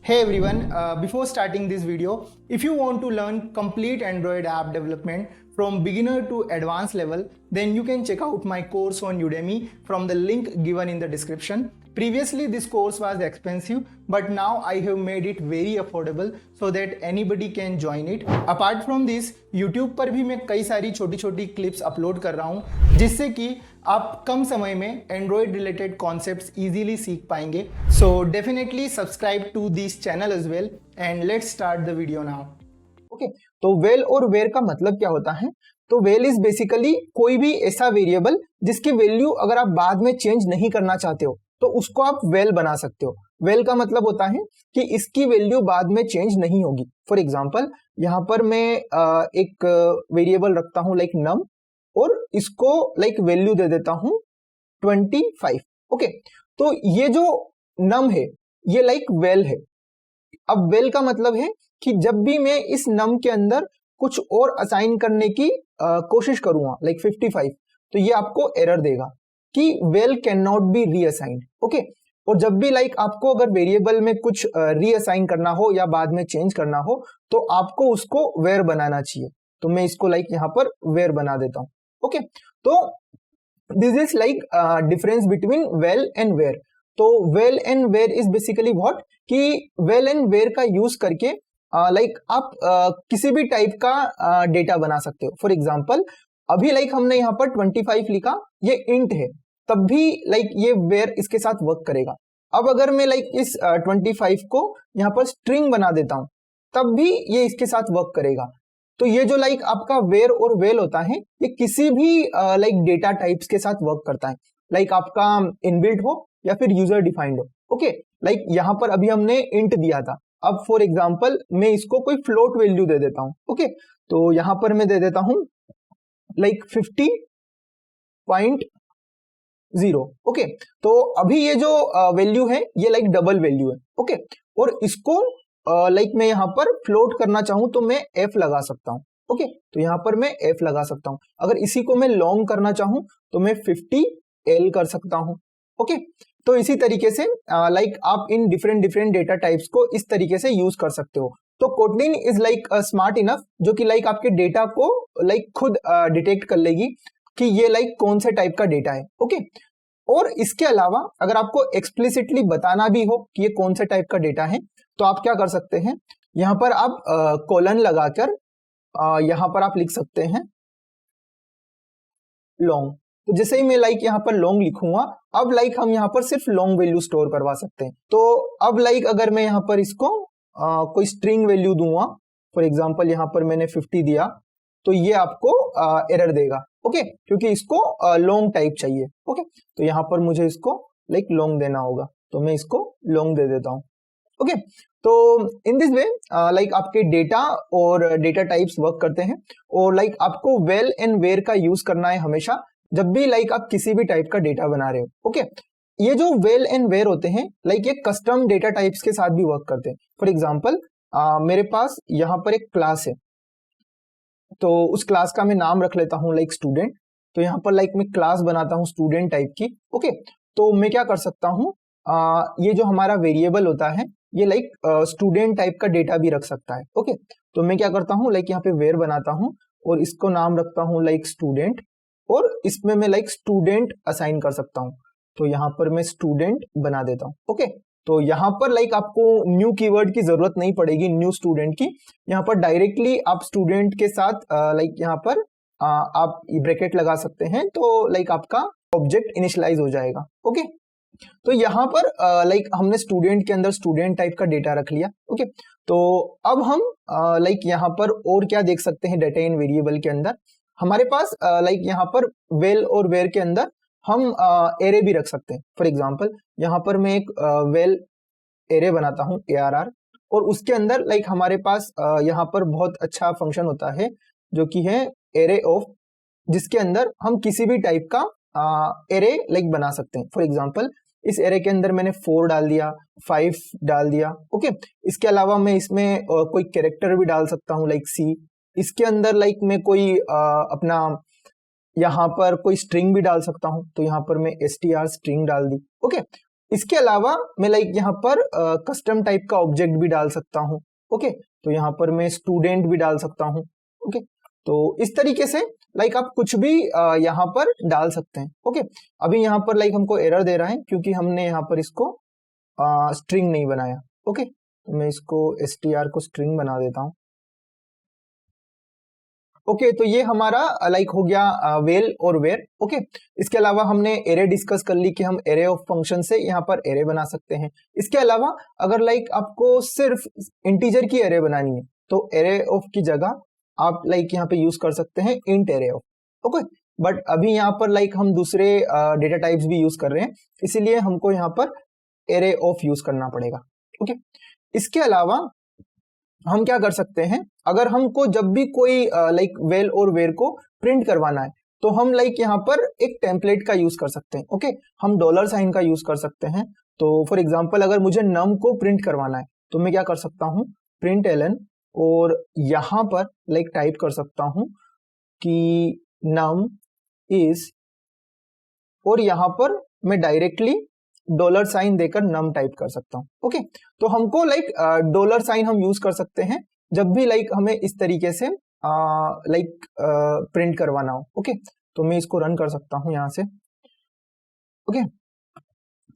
Hey everyone, before starting this video, if you want to learn complete Android app development from beginner to advanced level, then you can check out my course on Udemy from the link given in the description. Previously this course was expensive, but now I have made it very affordable so that anybody can join it. Apart from this, YouTube पर भी मैं कई सारी छोटी छोटी clips upload कर रहा हूँ जिससे कि आप कम समय में Android related concepts easily सीख पाएंगे. So definitely subscribe to this channel as well and let's start the video now. Okay तो वेल और वेयर का मतलब क्या होता है? तो वेल इज बेसिकली कोई भी ऐसा वेरिएबल जिसकी वैल्यू अगर आप बाद में चेंज नहीं करना चाहते हो तो उसको आप वेल बना सकते हो. वेल का मतलब होता है कि इसकी वैल्यू बाद में चेंज नहीं होगी. फॉर एग्जांपल यहाँ पर मैं एक वेरिएबल रखता हूं लाइक नम और इसको लाइक वैल्यू दे देता हूं 25. ओके तो ये जो नम है ये लाइक वेल है. अब वेल का मतलब है कि जब भी मैं इस नम के अंदर कुछ और असाइन करने की कोशिश करूंगा लाइक 55 तो ये आपको एरर देगा कि val can not be reassigned. Okay और जब भी लाइक आपको अगर वेरिएबल में कुछ रीअसाइन करना हो या बाद में चेंज करना हो तो आपको उसको वेयर बनाना चाहिए. तो मैं इसको लाइक यहाँ पर वेयर बना देता हूं. ओके तो this is like difference between val and var. तो val and var is basically what कि वेल एंड वेयर का यूज करके लाइक आप किसी भी टाइप का डेटा बना सकते हो. फॉर एग्जांपल अभी लाइक हमने यहाँ पर 25 लिखा, ये इंट है, तब भी लाइक ये वेयर इसके साथ वर्क करेगा. अब अगर मैं लाइक इस 25 को यहाँ पर स्ट्रिंग बना देता हूं तब भी ये इसके साथ वर्क करेगा. तो ये जो लाइक आपका वेयर और वेल होता है ये किसी भी लाइक डेटा टाइप्स के साथ वर्क करता है. लाइक आपका इनबिल्ट हो या फिर यूजर डिफाइंड हो. ओके लाइक यहाँ पर अभी हमने इंट दिया था. अब फॉर एग्जांपल मैं इसको कोई फ्लोट वैल्यू दे देता हूं. ओके तो यहां पर मैं दे देता हूं लाइक 50.0. ओके तो अभी ये जो वैल्यू है ये लाइक डबल वैल्यू है. ओके और इसको लाइक मैं यहां पर फ्लोट करना चाहूं तो मैं एफ लगा सकता हूं. ओके तो यहां पर मैं एफ लगा सकता हूं. अगर इसी को मैं लॉन्ग करना चाहूं तो मैं 50L कर सकता हूं. ओके तो इसी तरीके से लाइक आप इन डिफरेंट डेटा टाइप्स को इस तरीके से यूज कर सकते हो. तो Kotlin is like smart enough जो कि लाइक आपके डेटा को लाइक खुद डिटेक्ट कर लेगी कि ये लाइक कौन से टाइप का डेटा है. ओके और इसके अलावा अगर आपको एक्सप्लिसिटली बताना भी हो कि ये कौन से टाइप का डेटा है तो आप क्या कर सकते हैं, यहाँ पर आप कोलन लगाकर यहाँ पर आप लिख सकते हैं लॉन्ग. तो जैसे ही मैं लाइक यहाँ पर लॉन्ग लिखूंगा अब लाइक हम यहाँ पर सिर्फ लॉन्ग वैल्यू स्टोर करवा सकते हैं. तो अब लाइक अगर मैं यहाँ पर इसको कोई स्ट्रिंग वैल्यू दूंगा, फॉर एग्जांपल यहाँ पर मैंने 50 दिया तो ये आपको एरर देगा. ओके क्योंकि इसको लॉन्ग टाइप चाहिए. ओके तो यहाँ पर मुझे इसको लाइक लॉन्ग देना होगा तो मैं इसको लॉन्ग दे देता हूँ. ओके तो इन दिस वे लाइक आपके डेटा और डेटा टाइप्स वर्क करते हैं. और लाइक आपको वेल एंड वेयर का यूज करना है हमेशा जब भी लाइक आप किसी भी टाइप का डेटा बना रहे हो. ओके ये जो वेल एंड वेयर होते हैं लाइक ये कस्टम डेटा टाइप्स के साथ भी वर्क करते हैं. फॉर एग्जांपल मेरे पास यहाँ पर एक क्लास है तो उस क्लास का मैं नाम रख लेता हूँ लाइक स्टूडेंट. तो यहाँ पर लाइक मैं क्लास बनाता हूँ स्टूडेंट टाइप की. ओके तो मैं क्या कर सकता हूँ, ये जो हमारा वेरिएबल होता है ये लाइक स्टूडेंट टाइप का डेटा भी रख सकता है. ओके तो मैं क्या करता हूँ लाइक यहाँ पे वेयर बनाता हूँ और इसको नाम रखता हूँ लाइक स्टूडेंट और इसमें मैं लाइक स्टूडेंट असाइन कर सकता हूँ. तो यहाँ पर मैं स्टूडेंट बना देता हूँ. ओके तो यहाँ पर लाइक आपको न्यू कीवर्ड की जरूरत नहीं पड़ेगी न्यू स्टूडेंट की. यहाँ पर डायरेक्टली आप स्टूडेंट के साथ लाइक यहाँ पर आप ब्रैकेट लगा सकते हैं तो लाइक आपका ऑब्जेक्ट इनिशियलाइज हो जाएगा. ओके तो यहाँ पर लाइक हमने स्टूडेंट के अंदर स्टूडेंट टाइप का डेटा रख लिया. ओके तो अब हम लाइक यहाँ पर और क्या देख सकते हैं डेटा इन वेरिएबल के अंदर. हमारे पास लाइक यहाँ पर वेल और वेयर के अंदर हम एरे भी रख सकते हैं. फॉर एग्जांपल यहाँ पर मैं एक वेल एरे बनाता हूँ ARR और उसके अंदर लाइक हमारे पास यहाँ पर बहुत अच्छा फंक्शन होता है जो कि है एरे ऑफ, जिसके अंदर हम किसी भी टाइप का एरे लाइक बना सकते हैं. फॉर एग्जांपल इस एरे के अंदर मैंने 4 डाल दिया, 5 डाल दिया. ओके इसके अलावा मैं इसमें कोई कैरेक्टर भी डाल सकता हूँ लाइक C. इसके अंदर लाइक मैं कोई अपना यहाँ पर कोई स्ट्रिंग भी डाल सकता हूँ तो यहाँ पर मैं str स्ट्रिंग डाल दी. ओके इसके अलावा मैं लाइक यहाँ पर कस्टम टाइप का ऑब्जेक्ट भी डाल सकता हूँ। ओके, तो यहाँ पर मैं स्टूडेंट भी डाल सकता हूँ। ओके, तो इस तरीके से लाइक आप कुछ भी यहाँ पर डाल सकते हैं। ओके, अभी यहाँ पर लाइक हमको एरर दे रहा है क्योंकि हमने यहाँ पर इसको स्ट्रिंग नहीं बनाया। ओके, तो मैं इसको str को स्ट्रिंग बना देता हूँ। ओके, तो ये हमारा लाइक हो गया वेल और वेयर। ओके, इसके अलावा हमने एरे डिस्कस कर ली कि हम एरे ऑफ फंक्शन से यहाँ पर एरे बना सकते हैं। इसके अलावा अगर लाइक आपको सिर्फ इंटीजर की एरे बनानी है तो एरे ऑफ की जगह आप लाइक यहाँ पे यूज कर सकते हैं int array of. Okay, but अभी यहाँ पर लाइक हम दूसरे डेटा टाइप्स भी यूज कर रहे हैं, इसीलिए हमको यहाँ पर एरे ऑफ यूज करना पड़ेगा। ओके, इसके अलावा हम क्या कर सकते हैं, अगर हमको जब भी कोई लाइक वेल और वेयर को प्रिंट करवाना है तो हम लाइक यहाँ पर एक टेम्पलेट का यूज कर सकते हैं। ओके, हम डॉलर साइन का यूज कर सकते हैं। तो फॉर एग्जांपल अगर मुझे नम को प्रिंट करवाना है तो मैं क्या कर सकता हूँ, प्रिंट एलन, और यहाँ पर लाइक टाइप कर सकता हूँ कि नम इज, और यहाँ पर मैं डायरेक्टली डॉलर साइन देकर नम टाइप कर सकता हूँ। ओके, तो हमको लाइक डॉलर साइन हम यूज कर सकते हैं जब भी लाइक हमें इस तरीके से लाइक प्रिंट करवाना हो। ओके, तो मैं इसको रन कर सकता हूँ यहाँ से। ओके,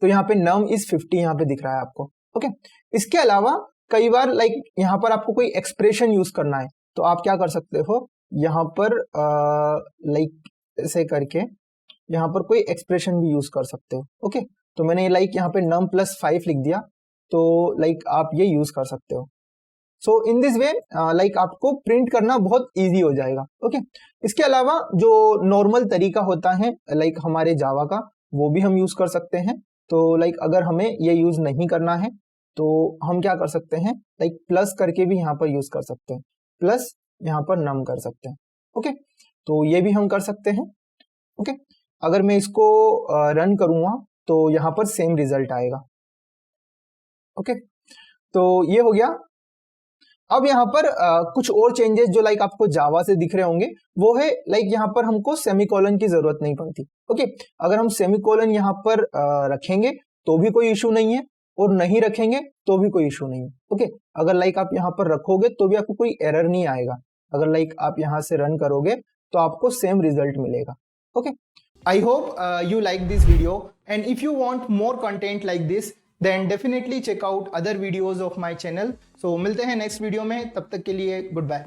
तो यहाँ पे नम इज 50 यहाँ पे दिख रहा है आपको। ओके, इसके अलावा कई बार लाइक यहाँ पर आपको कोई एक्सप्रेशन यूज करना है तो आप क्या कर सकते हो, यहाँ पर लाइक ऐसे करके यहाँ पर कोई एक्सप्रेशन भी यूज कर सकते हो। ओके, तो मैंने लाइक यहाँ पे num + 5 लिख दिया, तो लाइक आप ये यूज कर सकते हो। सो इन दिस वे लाइक आपको प्रिंट करना बहुत इजी हो जाएगा। ओके, इसके अलावा जो नॉर्मल तरीका होता है लाइक हमारे जावा का, वो भी हम यूज कर सकते हैं। तो लाइक अगर हमें ये यूज नहीं करना है तो हम क्या कर सकते हैं, लाइक प्लस करके भी यहाँ पर यूज कर सकते हैं, प्लस यहाँ पर नम कर सकते हैं। ओके, तो ये भी हम कर सकते हैं। ओके, अगर मैं इसको रन करूंगा तो यहाँ पर सेम रिजल्ट आएगा। ओके, तो ये हो गया। अब यहाँ पर कुछ और चेंजेस जो लाइक आपको जावा से दिख रहे होंगे वो है लाइक यहाँ पर हमको सेमीकोलन की जरूरत नहीं पड़ती। ओके, अगर हम सेमीकोलन यहाँ पर रखेंगे तो भी कोई इशू नहीं है, और नहीं रखेंगे तो भी कोई इशू नहीं है। ओके, अगर लाइक आप यहाँ पर रखोगे तो भी आपको कोई एरर नहीं आएगा। अगर लाइक आप यहाँ से रन करोगे तो आपको सेम रिजल्ट मिलेगा। Okay, I hope you like this video, and if you want more content like this then definitely check out other videos of my channel. So मिलते हैं next video में, तब तक के लिए goodbye.